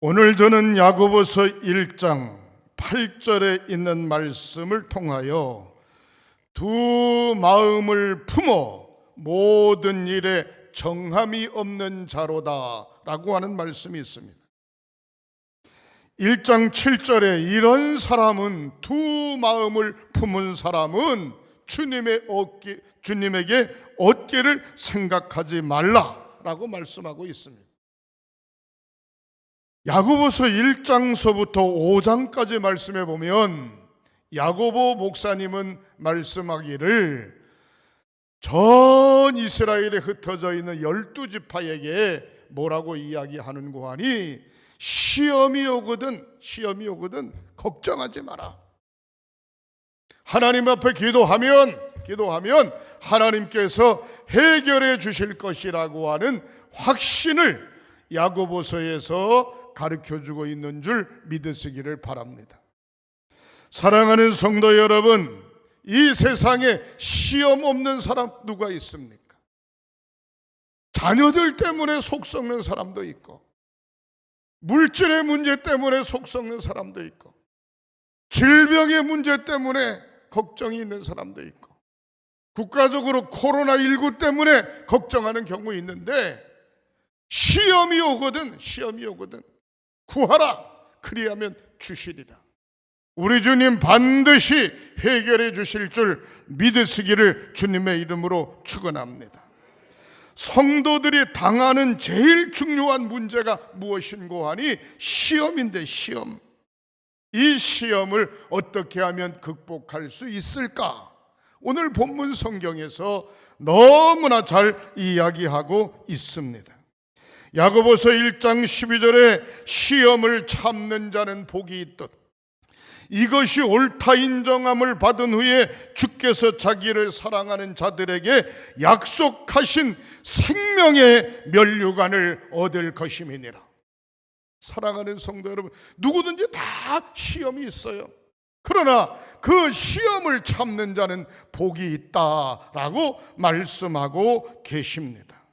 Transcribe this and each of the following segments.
오늘 저는 야고보서 1장 8절에 있는 말씀을 통하여 두 마음을 품어 모든 일에 정함이 없는 자로다 라고 하는 말씀이 있습니다. 1장 7절에 이런 사람은, 두 마음을 품은 사람은 주님에게 얻기를 생각하지 말라라고 말씀하고 있습니다. 야고보서 1장서부터 5장까지 말씀해 보면 야고보 목사님은 말씀하기를 전 이스라엘에 흩어져 있는 12지파에게 뭐라고 이야기하는고 하니, 시험이 오거든 걱정하지 마라. 하나님 앞에 기도하면 하나님께서 해결해 주실 것이라고 하는 확신을 야고보서에서 가르쳐주고 있는 줄 믿으시기를 바랍니다. 사랑하는 성도 여러분, 이 세상에 시험 없는 사람 누가 있습니까? 자녀들 때문에 속 썩는 사람도 있고, 물질의 문제 때문에 속 썩는 사람도 있고, 질병의 문제 때문에 걱정이 있는 사람도 있고, 국가적으로 코로나19 때문에 걱정하는 경우 있는데, 시험이 오거든 구하라, 그리하면 주시리라. 우리 주님 반드시 해결해 주실 줄 믿으시기를 주님의 이름으로 축원합니다. 성도들이 당하는 제일 중요한 문제가 무엇인고 하니 시험인데, 시험. 이 시험을 어떻게 하면 극복할 수 있을까? 오늘 본문 성경에서 너무나 잘 이야기하고 있습니다. 야고보서 1장 12절에 시험을 참는 자는 복이 있듯 이것이 옳다 인정함을 받은 후에 주께서 자기를 사랑하는 자들에게 약속하신 생명의 면류관을 얻을 것임이니라. 사랑하는 성도 여러분, 누구든지 다 시험이 있어요. 그러나 그 시험을 참는 자는 복이 있다라고 말씀하고 계십니다.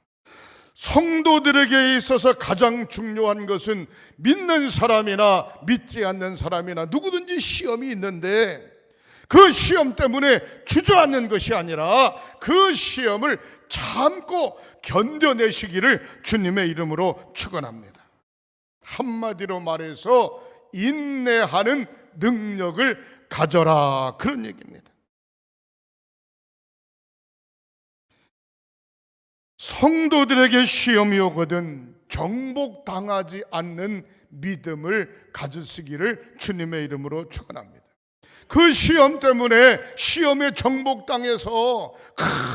성도들에게 있어서 가장 중요한 것은 믿는 사람이나 믿지 않는 사람이나 누구든지 시험이 있는데, 그 시험 때문에 주저앉는 것이 아니라 그 시험을 참고 견뎌내시기를 주님의 이름으로 축원합니다. 한마디로 말해서 인내하는 능력을 가져라, 그런 얘기입니다. 성도들에게 시험이 오거든 정복당하지 않는 믿음을 가지시기를 주님의 이름으로 축원합니다. 그 시험 때문에 시험에 정복당해서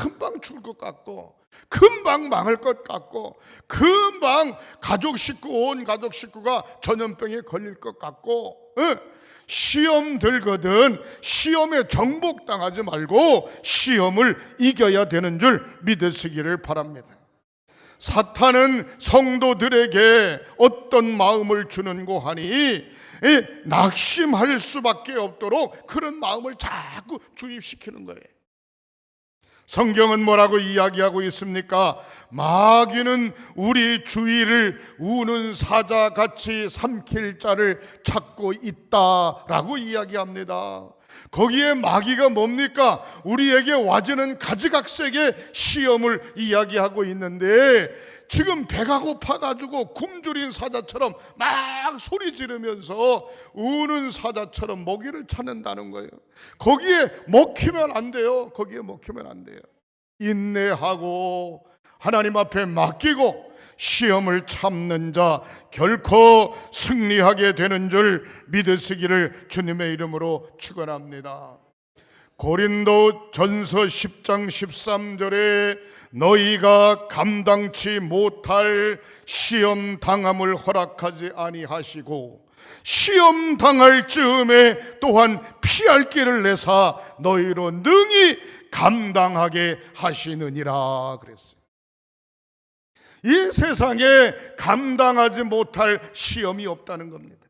금방 죽을 것 같고, 금방 망할 것 같고, 금방 온 가족 식구가 전염병에 걸릴 것 같고, 시험 들거든 시험에 정복당하지 말고 시험을 이겨야 되는 줄 믿으시기를 바랍니다. 사탄은 성도들에게 어떤 마음을 주는고 하니, 낙심할 수밖에 없도록 그런 마음을 자꾸 주입시키는 거예요. 성경은 뭐라고 이야기하고 있습니까? 마귀는 우리 주위를 우는 사자같이 삼킬 자를 찾고 있다라고 이야기합니다. 거기에 마귀가 뭡니까? 우리에게 와지는 가지각색의 시험을 이야기하고 있는데, 지금 배가 고파가지고 굶주린 사자처럼 막 소리 지르면서 우는 사자처럼 먹이를 찾는다는 거예요. 거기에 먹히면 안 돼요. 인내하고 하나님 앞에 맡기고 시험을 참는 자 결코 승리하게 되는 줄 믿으시기를 주님의 이름으로 축원합니다. 고린도 전서 10장 13절에 너희가 감당치 못할 시험 당함을 허락하지 아니하시고 시험 당할 즈음에 또한 피할 길을 내사 너희로 능히 감당하게 하시느니라 그랬어요. 이 세상에 감당하지 못할 시험이 없다는 겁니다.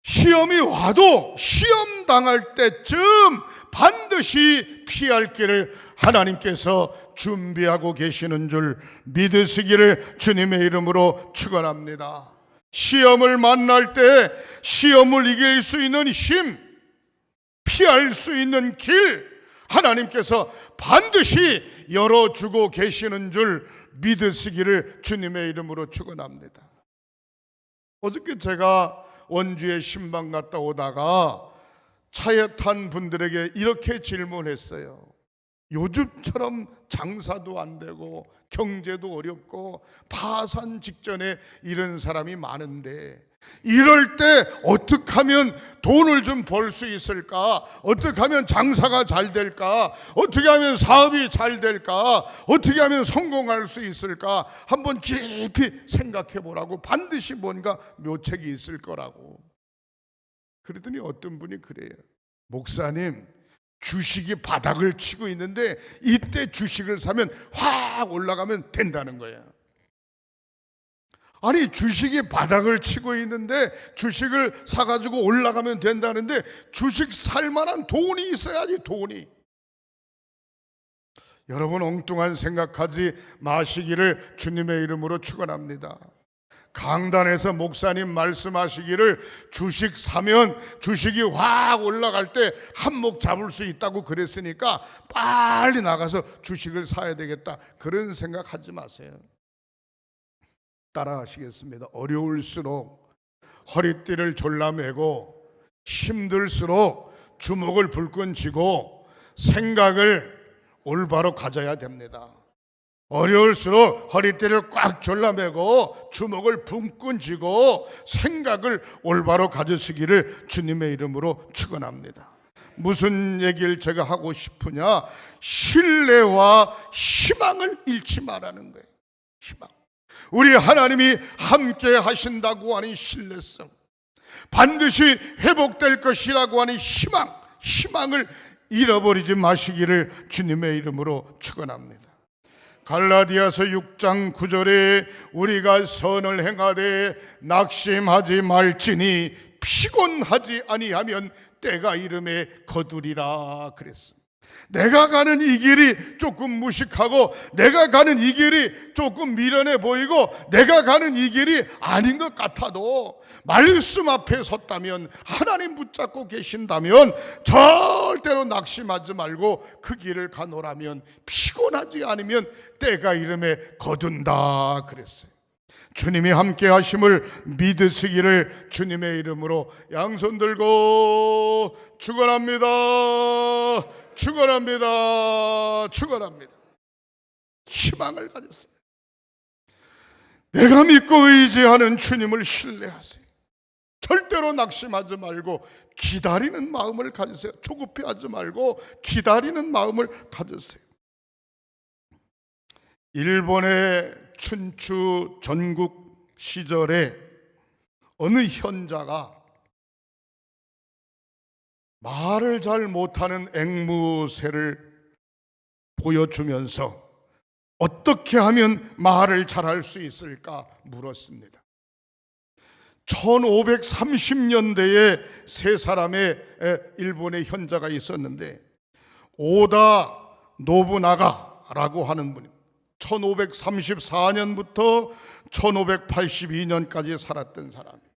시험이 와도 시험 당할 때쯤 반드시 피할 길을 하나님께서 준비하고 계시는 줄 믿으시기를 주님의 이름으로 축원합니다. 시험을 만날 때 시험을 이길 수 있는 힘, 피할 수 있는 길, 하나님께서 반드시 열어주고 계시는 줄 믿으시기를 주님의 이름으로 축원합니다. 어저께 제가 원주에 신방 갔다 오다가 차에 탄 분들에게 이렇게 질문했어요. 요즘처럼 장사도 안 되고 경제도 어렵고 파산 직전에 이런 사람이 많은데 이럴 때 어떻게 하면 돈을 좀 벌 수 있을까? 어떻게 하면 장사가 잘 될까? 어떻게 하면 사업이 잘 될까? 어떻게 하면 성공할 수 있을까? 한번 깊이 생각해 보라고. 반드시 뭔가 묘책이 있을 거라고. 그랬더니 어떤 분이 그래요. 목사님, 주식이 바닥을 치고 있는데 이때 주식을 사면 확 올라가면 된다는 거예요. 아니, 주식이 바닥을 치고 있는데 주식을 사가지고 올라가면 된다는데 주식 살 만한 돈이 있어야지. 돈이. 여러분, 엉뚱한 생각하지 마시기를 주님의 이름으로 축원합니다. 강단에서 목사님 말씀하시기를 주식 사면 주식이 확 올라갈 때 한몫 잡을 수 있다고 그랬으니까 빨리 나가서 주식을 사야 되겠다, 그런 생각하지 마세요. 따라 하시겠습니다. 어려울수록 허리띠를 졸라매고 힘들수록 주먹을 불끈 쥐고 생각을 올바로 가져야 됩니다. 어려울수록 허리띠를 꽉 졸라매고 주먹을 붕끈 쥐고 생각을 올바로 가지시기를 주님의 이름으로 축원합니다. 무슨 얘기를 제가 하고 싶으냐? 신뢰와 희망을 잃지 말라는 거예요. 희망. 우리 하나님이 함께 하신다고 하는 신뢰성, 반드시 회복될 것이라고 하는 희망, 희망을 잃어버리지 마시기를 주님의 이름으로 축원합니다. 갈라디아서 6장 9절에 우리가 선을 행하되 낙심하지 말지니 피곤하지 아니하면 때가 이름에 거두리라 그랬습니다. 내가 가는 이 길이 조금 무식하고 내가 가는 이 길이 조금 미련해 보이고 내가 가는 이 길이 아닌 것 같아도 말씀 앞에 섰다면, 하나님 붙잡고 계신다면 절대로 낙심하지 말고 그 길을 가노라면 피곤하지 않으면 때가 이름에 거둔다 그랬어요. 주님이 함께 하심을 믿으시기를 주님의 이름으로 양손 들고 축원합니다. 축원합니다. 축원합니다. 희망을 가졌어요. 내가 믿고 의지하는 주님을 신뢰하세요. 절대로 낙심하지 말고 기다리는 마음을 가지세요. 조급해하지 말고 기다리는 마음을 가지세요. 일본의 춘추 전국 시절에 어느 현자가 말을 잘 못하는 앵무새를 보여주면서 어떻게 하면 말을 잘할 수 있을까 물었습니다. 1530년대에 세 사람의 일본의 현자가 있었는데, 오다 노부나가라고 하는 분이 1534년부터 1582년까지 살았던 사람이에요.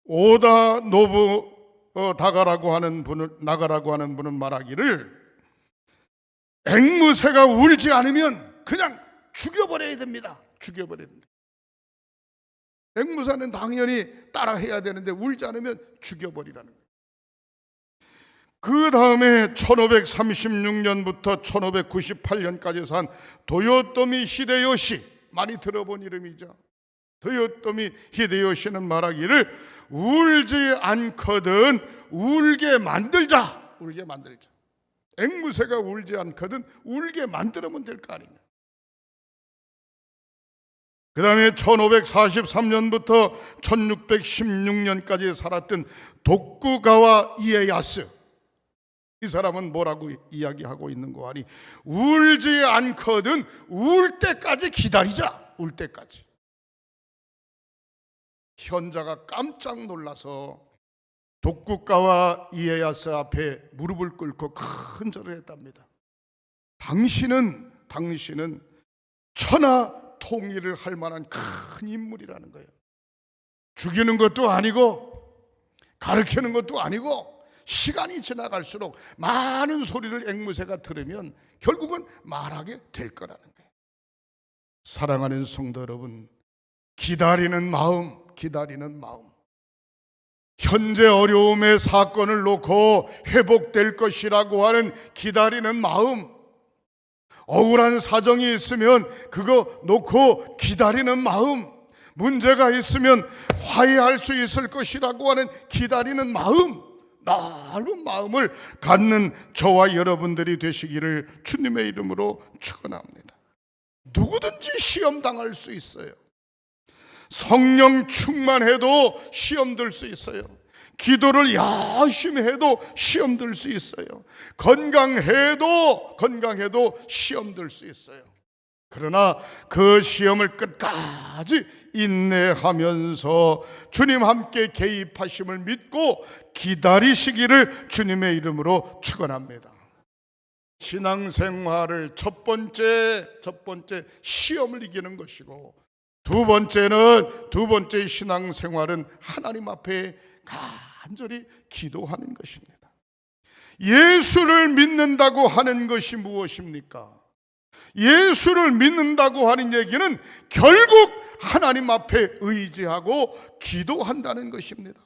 오다 노부나가라고 하는 분은 말하기를 앵무새가 울지 않으면 그냥 죽여버려야 됩니다. 죽여버려야 됩니다. 앵무새는 당연히 따라해야 되는데 울지 않으면 죽여버리라는 거예요. 그 다음에 1536년부터 1598년까지 산 도요토미 히데요시, 많이 들어본 이름이죠. 도요토미 히데요시는 말하기를 울지 않거든 울게 만들자. 울게 만들자. 앵무새가 울지 않거든 울게 만들면 될 거 아니냐. 그 다음에 1543년부터 1616년까지 살았던 도쿠가와 이에야스, 이 사람은 뭐라고 이야기하고 있는 거 아니? 울지 않거든 울 때까지 기다리자. 울 때까지. 현자가 깜짝 놀라서 독국가와 이에야스 앞에 무릎을 꿇고 큰 절을 했답니다. 당신은 천하 통일을 할 만한 큰 인물이라는 거예요. 죽이는 것도 아니고 가르치는 것도 아니고 시간이 지나갈수록 많은 소리를 앵무새가 들으면 결국은 말하게 될 거라는 거예요. 사랑하는 성도 여러분, 기다리는 마음, 현재 어려움의 사건을 놓고 회복될 것이라고 하는 기다리는 마음, 억울한 사정이 있으면 그거 놓고 기다리는 마음, 문제가 있으면 화해할 수 있을 것이라고 하는 기다리는 마음, 넓은 마음을 갖는 저와 여러분들이 되시기를 주님의 이름으로 축원합니다. 누구든지 시험 당할 수 있어요. 성령 충만해도 시험 들 수 있어요. 기도를 열심히 해도 시험 들 수 있어요. 건강해도 시험 들 수 있어요. 그러나 그 시험을 끝까지 인내하면서 주님 함께 개입하심을 믿고 기다리시기를 주님의 이름으로 축원합니다. 신앙생활을 첫 번째 시험을 이기는 것이고, 두 번째 신앙생활은 하나님 앞에 간절히 기도하는 것입니다. 예수를 믿는다고 하는 것이 무엇입니까? 예수를 믿는다고 하는 얘기는 결국 하나님 앞에 의지하고 기도한다는 것입니다.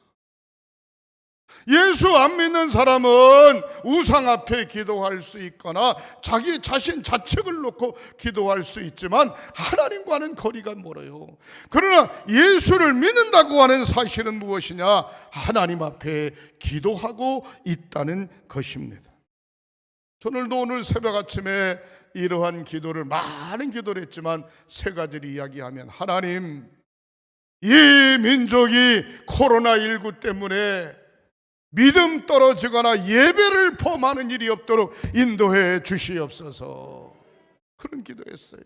예수 안 믿는 사람은 우상 앞에 기도할 수 있거나 자기 자신 자책을 놓고 기도할 수 있지만 하나님과는 거리가 멀어요. 그러나 예수를 믿는다고 하는 사실은 무엇이냐? 하나님 앞에 기도하고 있다는 것입니다. 저늘도 오늘 새벽 아침에 이러한 기도를, 많은 기도를 했지만 세 가지를 이야기하면, 하나님, 이 민족이 코로나19 때문에 믿음 떨어지거나 예배를 범하는 일이 없도록 인도해 주시옵소서. 그런 기도했어요.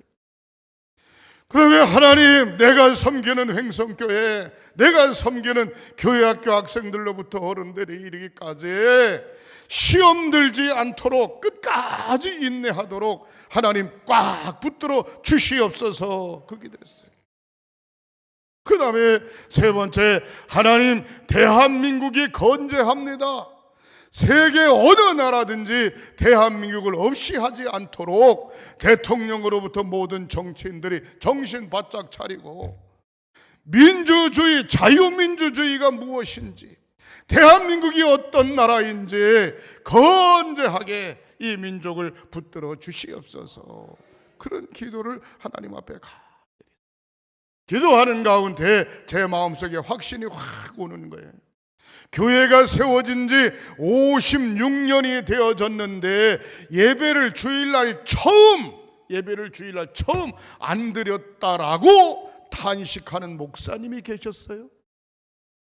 그다음에 하나님, 내가 섬기는 횡성교회, 내가 섬기는 교회학교 학생들로부터 어른들이 이르기까지 시험 들지 않도록 끝까지 인내하도록 하나님 꽉 붙들어 주시옵소서. 그 기도했어요. 그 다음에 세 번째, 하나님, 대한민국이 건재합니다. 세계 어느 나라든지 대한민국을 없이 하지 않도록 대통령으로부터 모든 정치인들이 정신 바짝 차리고, 민주주의, 자유민주주의가 무엇인지, 대한민국이 어떤 나라인지 건재하게 이 민족을 붙들어 주시옵소서. 그런 기도를 하나님 앞에 기도하는 가운데 제 마음속에 확신이 확 오는 거예요. 교회가 세워진 지 56년이 되어졌는데 예배를 주일날 처음 안 드렸다라고 탄식하는 목사님이 계셨어요.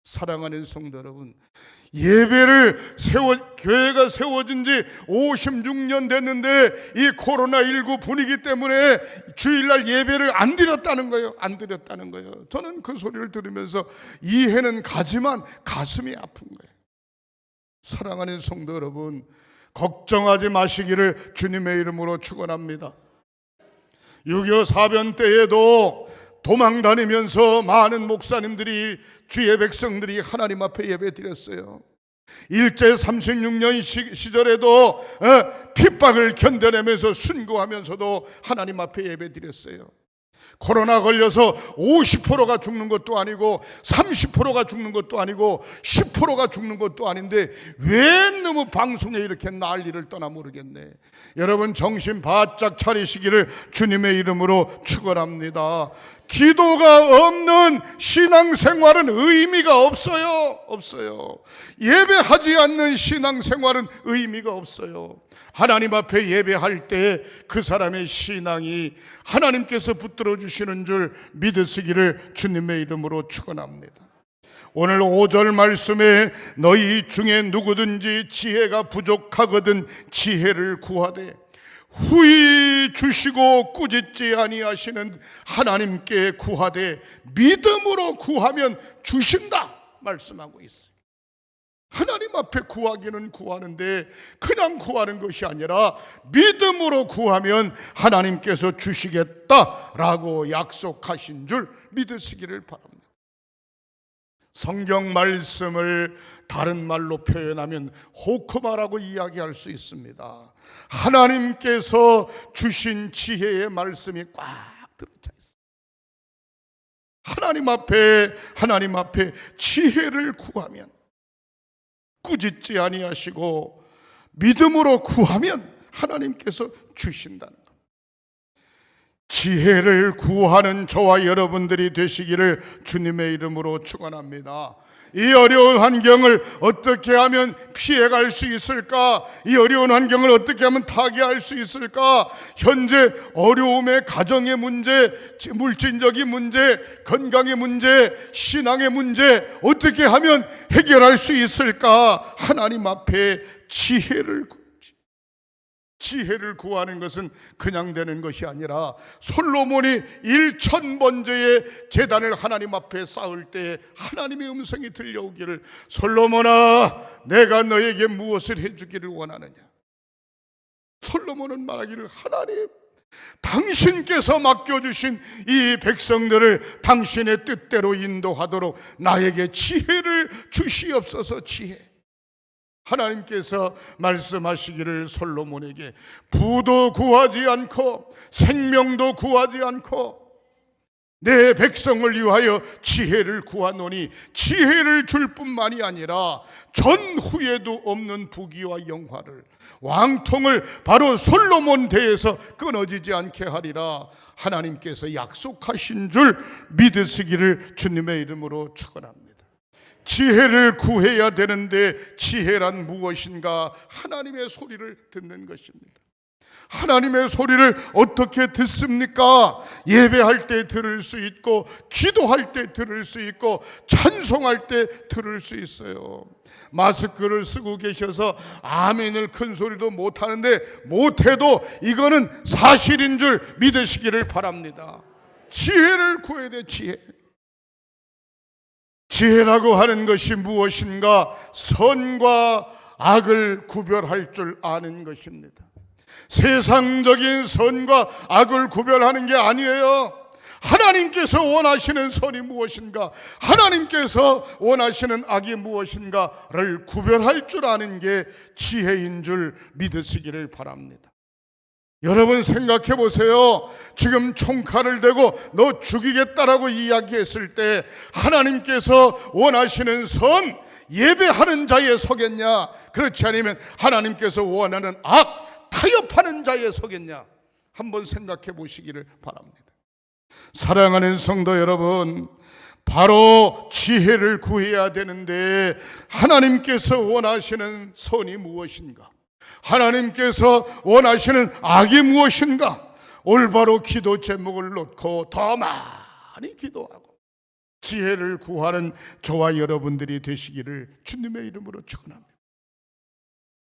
사랑하는 성도 여러분, 교회가 세워진 지 56년 됐는데 이 코로나19 분위기 때문에 주일날 예배를 안 드렸다는 거예요. 저는 그 소리를 들으면서 이해는 가지만 가슴이 아픈 거예요. 사랑하는 성도 여러분, 걱정하지 마시기를 주님의 이름으로 축원합니다. 6.25 사변 때에도 도망 다니면서 많은 목사님들이, 주의 백성들이 하나님 앞에 예배 드렸어요. 일제 36년 시절에도 핍박을 견뎌내면서 순교하면서도 하나님 앞에 예배 드렸어요. 코로나 걸려서 50%가 죽는 것도 아니고 30%가 죽는 것도 아니고 10%가 죽는 것도 아닌데 왜 너무 방송에 이렇게 난리를 떠나 모르겠네. 여러분, 정신 바짝 차리시기를 주님의 이름으로 축원합니다. 기도가 없는 신앙생활은 의미가 없어요. 예배하지 않는 신앙생활은 의미가 없어요. 하나님 앞에 예배할 때 그 사람의 신앙이 하나님께서 붙들어 주시는 줄 믿으시기를 주님의 이름으로 축원합니다. 오늘 5절 말씀에 너희 중에 누구든지 지혜가 부족하거든 지혜를 구하되 후히 주시고 꾸짖지 아니하시는 하나님께 구하되 믿음으로 구하면 주신다 말씀하고 있어요. 하나님 앞에 구하기는 구하는데 그냥 구하는 것이 아니라 믿음으로 구하면 하나님께서 주시겠다라고 약속하신 줄 믿으시기를 바랍니다. 성경 말씀을 다른 말로 표현하면 호크마라고 이야기할 수 있습니다. 하나님께서 주신 지혜의 말씀이 꽉 들어차 있습니다. 하나님 앞에 지혜를 구하면, 꾸짖지 아니하시고 믿음으로 구하면 하나님께서 주신다는 것. 지혜를 구하는 저와 여러분들이 되시기를 주님의 이름으로 축원합니다. 이 어려운 환경을 어떻게 하면 피해갈 수 있을까? 이 어려운 환경을 어떻게 하면 타개할 수 있을까? 현재 어려움의 가정의 문제, 물질적인 문제, 건강의 문제, 신앙의 문제 어떻게 하면 해결할 수 있을까? 하나님 앞에 지혜를 구하는 것은 그냥 되는 것이 아니라 솔로몬이 1000번째의 제단을 하나님 앞에 쌓을 때 하나님의 음성이 들려오기를, 솔로몬아, 내가 너에게 무엇을 해주기를 원하느냐? 솔로몬은 말하기를, 하나님, 당신께서 맡겨주신 이 백성들을 당신의 뜻대로 인도하도록 나에게 지혜를 주시옵소서. 지혜. 하나님께서 말씀하시기를 솔로몬에게 부도 구하지 않고 생명도 구하지 않고 내 백성을 위하여 지혜를 구하노니, 지혜를 줄 뿐만이 아니라 전후에도 없는 부귀와 영화를, 왕통을 바로 솔로몬 대에서 끊어지지 않게 하리라 하나님께서 약속하신 줄 믿으시기를 주님의 이름으로 축원합니다. 지혜를 구해야 되는데 지혜란 무엇인가? 하나님의 소리를 듣는 것입니다. 하나님의 소리를 어떻게 듣습니까? 예배할 때 들을 수 있고, 기도할 때 들을 수 있고, 찬송할 때 들을 수 있어요. 마스크를 쓰고 계셔서 아멘을 큰 소리도 못하는데, 못해도 이거는 사실인 줄 믿으시기를 바랍니다. 지혜를 구해야 돼. 지혜라고 하는 것이 무엇인가? 선과 악을 구별할 줄 아는 것입니다. 세상적인 선과 악을 구별하는 게 아니에요. 하나님께서 원하시는 선이 무엇인가, 하나님께서 원하시는 악이 무엇인가를 구별할 줄 아는 게 지혜인 줄 믿으시기를 바랍니다. 여러분 생각해 보세요. 지금 총칼을 대고 너 죽이겠다라고 이야기했을 때 하나님께서 원하시는 선, 예배하는 자에 서겠냐? 그렇지 않으면 하나님께서 원하는 악, 타협하는 자에 서겠냐? 한번 생각해 보시기를 바랍니다. 사랑하는 성도 여러분, 바로 지혜를 구해야 되는데 하나님께서 원하시는 선이 무엇인가? 하나님께서 원하시는 악이 무엇인가? 올바로 기도 제목을 놓고 더 많이 기도하고 지혜를 구하는 저와 여러분들이 되시기를 주님의 이름으로 축원합니다.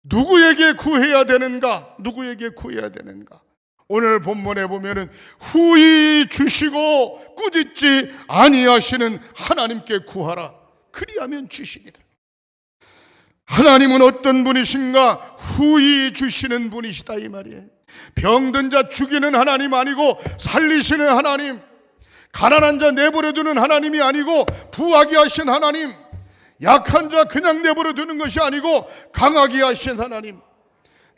누구에게 구해야 되는가? 누구에게 구해야 되는가? 오늘 본문에 보면은 후히 주시고 꾸짖지 아니하시는 하나님께 구하라. 그리하면 주시리라. 하나님은 어떤 분이신가? 후히 주시는 분이시다 이 말이에요. 병든 자 죽이는 하나님 아니고 살리시는 하나님, 가난한 자 내버려두는 하나님이 아니고 부하게 하신 하나님, 약한 자 그냥 내버려두는 것이 아니고 강하게 하신 하나님.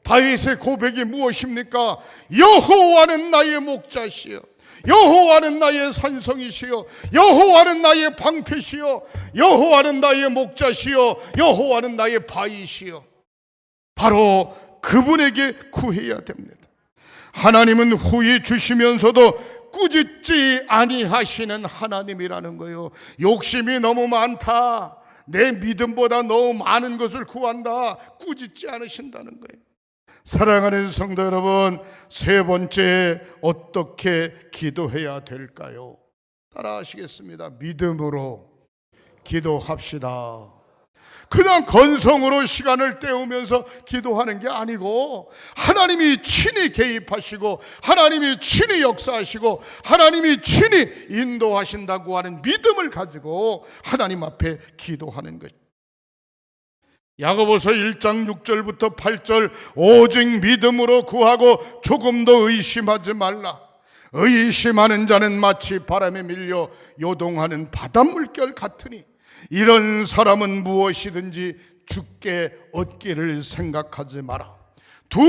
다윗의 고백이 무엇입니까? 여호와는 나의 목자시여, 여호와는 나의 산성이시여, 여호와는 나의 방패시여, 여호와는 나의 목자시여, 여호와는 나의 바위시여. 바로 그분에게 구해야 됩니다. 하나님은 후히 주시면서도 꾸짖지 아니하시는 하나님이라는 거예요. 욕심이 너무 많다, 내 믿음보다 너무 많은 것을 구한다, 꾸짖지 않으신다는 거예요. 사랑하는 성도 여러분, 세 번째 어떻게 기도해야 될까요? 따라 하시겠습니다. 믿음으로 기도합시다. 그냥 건성으로 시간을 때우면서 기도하는 게 아니고 하나님이 친히 개입하시고 하나님이 친히 역사하시고 하나님이 친히 인도하신다고 하는 믿음을 가지고 하나님 앞에 기도하는 것. 야고보서 1장 6절부터 8절, 오직 믿음으로 구하고 조금도 의심하지 말라. 의심하는 자는 마치 바람에 밀려 요동하는 바닷물결 같으니 이런 사람은 무엇이든지 주께 얻기를 생각하지 마라. 두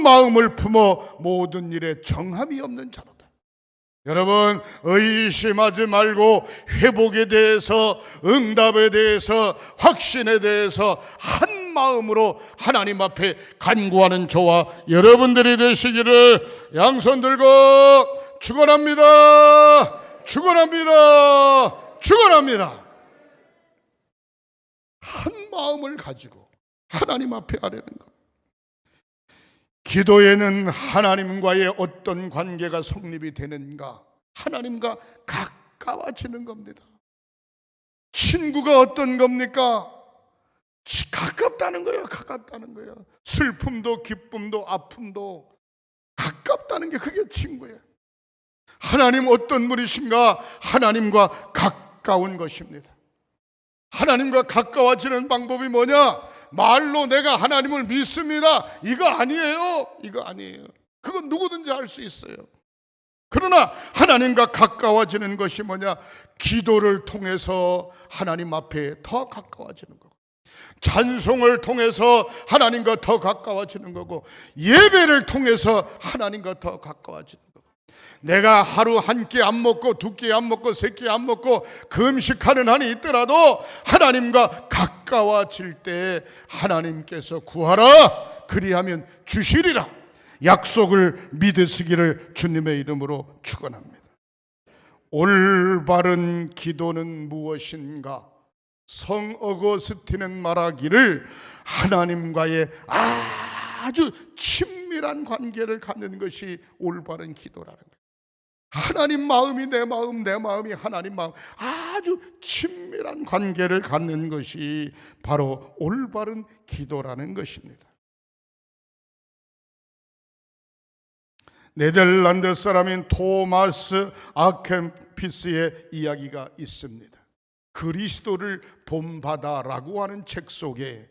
마음을 품어 모든 일에 정함이 없는 자로다. 여러분, 의심하지 말고 회복에 대해서, 응답에 대해서, 확신에 대해서 한 마음으로 하나님 앞에 간구하는 저와 여러분들이 되시기를 양손 들고 축원합니다. 축원합니다. 축원합니다. 한 마음을 가지고 하나님 앞에 아뢰는 것. 기도에는 하나님과의 어떤 관계가 성립이 되는가? 하나님과 가까워지는 겁니다. 친구가 어떤 겁니까? 가깝다는 거예요. 가깝다는 거예요. 슬픔도 기쁨도 아픔도 가깝다는 게 그게 친구예요. 하나님 어떤 분이신가? 하나님과 가까운 것입니다. 하나님과 가까워지는 방법이 뭐냐? 말로 내가 하나님을 믿습니다, 이거 아니에요. 이거 아니에요. 그건 누구든지 할 수 있어요. 그러나 하나님과 가까워지는 것이 뭐냐? 기도를 통해서 하나님 앞에 더 가까워지는 거고, 찬송을 통해서 하나님과 더 가까워지는 거고, 예배를 통해서 하나님과 더 가까워지는 거고, 내가 하루 한 끼 안 먹고 두 끼 안 먹고 세 끼 안 먹고 금식하는 한이 있더라도 하나님과 가까워질 때 하나님께서 구하라, 그리하면 주시리라 약속을 믿으시기를 주님의 이름으로 축원합니다. 올바른 기도는 무엇인가? 성 어거스틴은 말하기를 하나님과의 아주 친밀한 관계를 갖는 것이 올바른 기도라는 거예요. 하나님 마음이 내 마음, 내 마음이 하나님 마음, 아주 친밀한 관계를 갖는 것이 바로 올바른 기도라는 것입니다. 네덜란드 사람인 토마스 아켐피스의 이야기가 있습니다. 그리스도를 본받아라고 하는 책 속에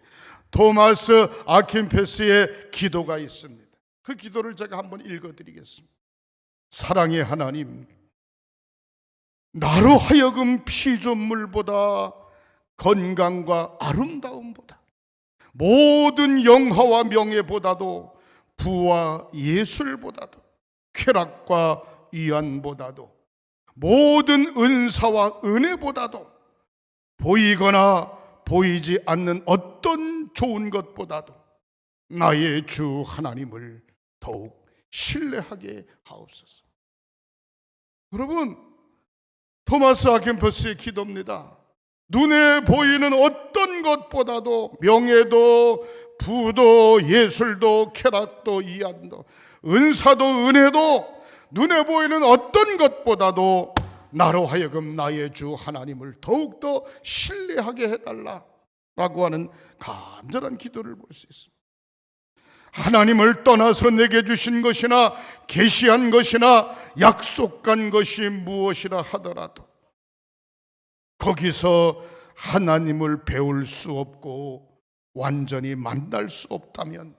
토마스 아켐피스의 기도가 있습니다. 그 기도를 제가 한번 읽어드리겠습니다. 사랑의 하나님, 나로 하여금 피조물보다 건강과 아름다움보다 모든 영화와 명예보다도 부와 예술보다도 쾌락과 위안보다도 모든 은사와 은혜보다도 보이거나 보이지 않는 어떤 좋은 것보다도 나의 주 하나님을 더욱 신뢰하게 하옵소서. 여러분, 토마스 아켐피스의 기도입니다. 눈에 보이는 어떤 것보다도 명예도 부도 예술도 쾌락도 위안도 은사도 은혜도 눈에 보이는 어떤 것보다도 나로 하여금 나의 주 하나님을 더욱더 신뢰하게 해달라라고 하는 간절한 기도를 볼 수 있습니다. 하나님을 떠나서 내게 주신 것이나 계시한 것이나 약속한 것이 무엇이라 하더라도 거기서 하나님을 배울 수 없고 완전히 만날 수 없다면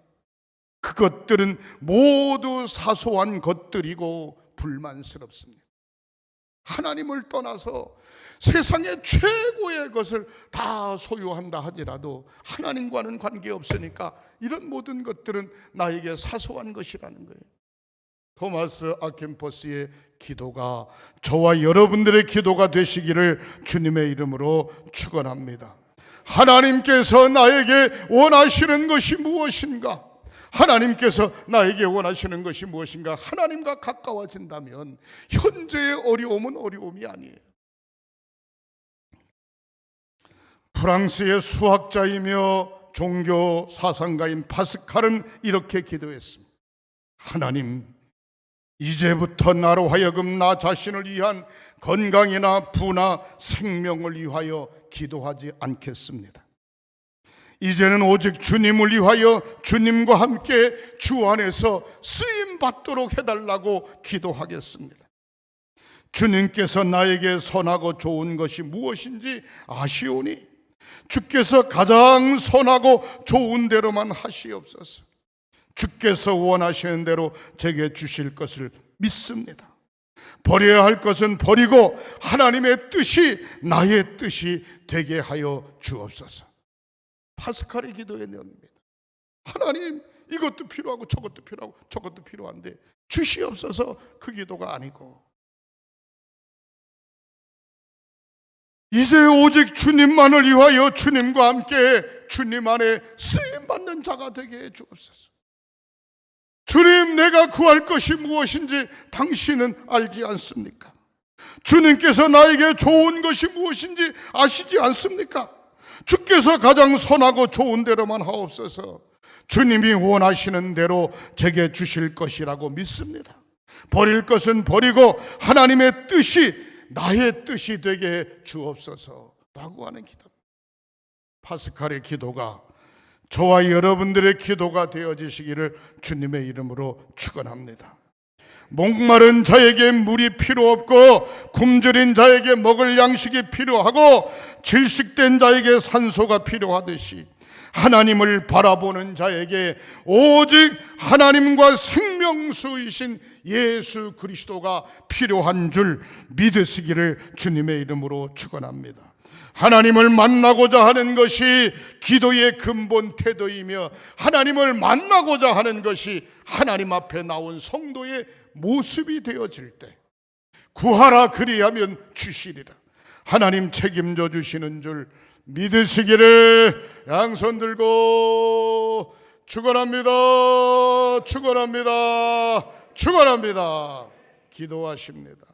그것들은 모두 사소한 것들이고 불만스럽습니다. 하나님을 떠나서 세상의 최고의 것을 다 소유한다 하더라도 하나님과는 관계없으니까 이런 모든 것들은 나에게 사소한 것이라는 거예요. 토마스 아켐피스의 기도가 저와 여러분들의 기도가 되시기를 주님의 이름으로 축원합니다. 하나님께서 나에게 원하시는 것이 무엇인가? 하나님께서 나에게 원하시는 것이 무엇인가? 하나님과 가까워진다면 현재의 어려움은 어려움이 아니에요. 프랑스의 수학자이며 종교 사상가인 파스칼은 이렇게 기도했습니다. 하나님, 이제부터 나로 하여금 나 자신을 위한 건강이나 부나 생명을 위하여 기도하지 않겠습니다. 이제는 오직 주님을 위하여 주님과 함께 주 안에서 쓰임 받도록 해달라고 기도하겠습니다. 주님께서 나에게 선하고 좋은 것이 무엇인지 아시오니 주께서 가장 선하고 좋은 대로만 하시옵소서. 주께서 원하시는 대로 제게 주실 것을 믿습니다. 버려야 할 것은 버리고 하나님의 뜻이 나의 뜻이 되게 하여 주옵소서. 파스칼의 기도의 내용입니다. 하나님, 이것도 필요하고 저것도 필요하고 저것도 필요한데 주시옵소서. 그 기도가 아니고 이제 오직 주님만을 위하여 주님과 함께 주님 안에 쓰임받는 자가 되게 해 주옵소서. 주님, 내가 구할 것이 무엇인지 당신은 알지 않습니까? 주님께서 나에게 좋은 것이 무엇인지 아시지 않습니까? 주께서 가장 선하고 좋은 대로만 하옵소서. 주님이 원하시는 대로 제게 주실 것이라고 믿습니다. 버릴 것은 버리고 하나님의 뜻이 나의 뜻이 되게 주옵소서 라고 하는 기도. 파스칼의 기도가 저와 여러분들의 기도가 되어지시기를 주님의 이름으로 축원합니다. 목마른 자에게 물이 필요 없고 굶주린 자에게 먹을 양식이 필요하고 질식된 자에게 산소가 필요하듯이 하나님을 바라보는 자에게 오직 하나님과 생명수이신 예수 그리스도가 필요한 줄 믿으시기를 주님의 이름으로 축원합니다. 하나님을 만나고자 하는 것이 기도의 근본 태도이며 하나님을 만나고자 하는 것이 하나님 앞에 나온 성도의 모습이 되어질 때 구하라 그리하면 주시리라. 하나님 책임져 주시는 줄 믿으시기를 양손 들고 축원합니다. 축원합니다. 축원합니다. 기도하십니다.